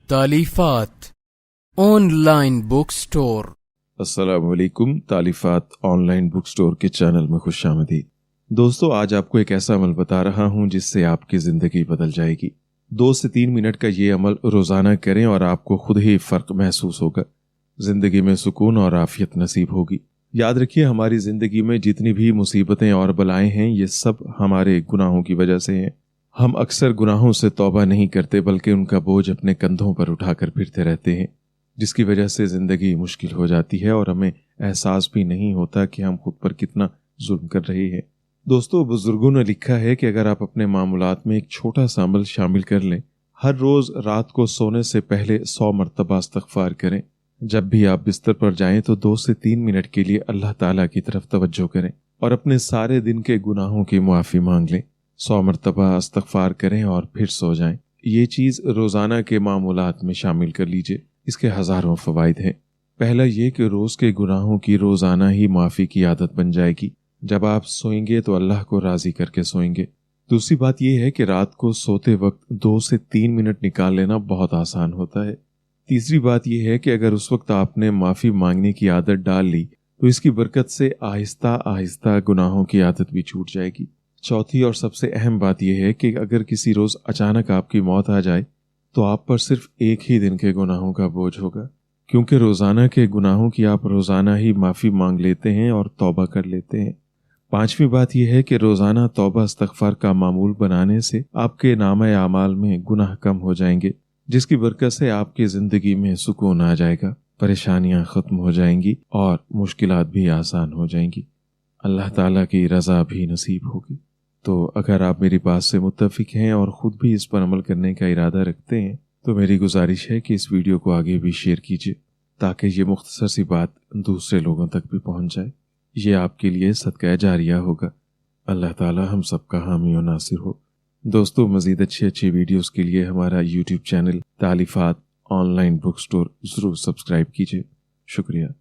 तालीफात online book store. अस्सलाम वालेकुम। तालीफात online book store के चैनल में खुशामदीद। दोस्तों, आज आपको एक ऐसा अमल बता रहा हूं जिससे आपकी जिंदगी बदल जाएगी। 2 से 3 मिनट का ये अमल रोजाना करें और आपको खुद ही फर्क महसूस होगा। जिंदगी में सुकून और आफियत नसीब होगी। याद रखिए, हमारी जिंदगी में जितनी भी मुसीबतें और बलाएं हैं, ये सब हमारे गुनाहों की वजह से हैं। हम अक्सर गुनाहों से तौबा नहीं करते, बल्कि उनका बोझ अपने कंधों पर उठाकर फिरते रहते हैं, जिसकी वजह से जिंदगी मुश्किल हो जाती है और हमें एहसास भी नहीं होता कि हम खुद पर कितना जुल्म कर रहे हैं। दोस्तों, बुजुर्गों ने लिखा है कि अगर आप अपने मामूलात में एक छोटा सा अमल शामिल कर लें, हर रोज रात को सोने से पहले 100 मरतबा इस्तग़फ़ार करें। जब भी आप बिस्तर पर जाएं तो 2 से 3 मिनट के लिए अल्लाह ताला की तरफ तवज्जो करें और अपने सारे दिन के गुनाहों की मुआफ़ी मांग लें। 100 मरतबा इस्तग़फ़ार करें और फिर सो जाएं। ये चीज़ रोज़ाना के मामूलात में शामिल कर लीजिए। इसके हज़ारों फ़वाइद हैं। पहला ये कि रोज़ के गुनाहों की रोज़ाना ही माफ़ी की आदत बन जाएगी। जब आप सोएंगे तो अल्लाह को राज़ी करके सोएंगे। दूसरी बात यह है कि रात को सोते वक्त 2 से 3 मिनट निकाल लेना बहुत आसान होता है। तीसरी बात यह है कि अगर उस वक्त आपने माफ़ी मांगने की आदत डाल ली तो इसकी बरकत से आहिस्ता आहिस्ता गुनाहों की आदत भी छूट जाएगी। चौथी और सबसे अहम बात यह है कि अगर किसी रोज़ अचानक आपकी मौत आ जाए तो आप पर सिर्फ एक ही दिन के गुनाहों का बोझ होगा, क्योंकि रोज़ाना के गुनाहों की आप रोज़ाना ही माफ़ी मांग लेते हैं और तौबा कर लेते हैं। पांचवी बात यह है कि रोज़ाना तौबा इस्तग़फ़ार का मामूल बनाने से आपके नामे आमाल में गुनाह कम हो जाएंगे, जिसकी बरकत से आपकी ज़िंदगी में सुकून आ जाएगा, परेशानियां ख़त्म हो जाएंगी और मुश्किलात भी आसान हो जाएंगी। अल्लाह ताला की रज़ा भी नसीब होगी। तो अगर आप मेरी बात से मुत्तफ़िक हैं और ख़ुद भी इस पर अमल करने का इरादा रखते हैं तो मेरी गुजारिश है कि इस वीडियो को आगे भी शेयर कीजिए, ताकि ये मुख्तसर सी बात दूसरे लोगों तक भी पहुंच जाए। ये आपके लिए सदका जारिया होगा। अल्लाह ताला हम सबका हामी और नासिर हो। दोस्तों, मज़ीद अच्छी वीडियोस के लिए हमारा YouTube channel Talifat online book store ज़रूर सब्सक्राइब कीजिए। शुक्रिया।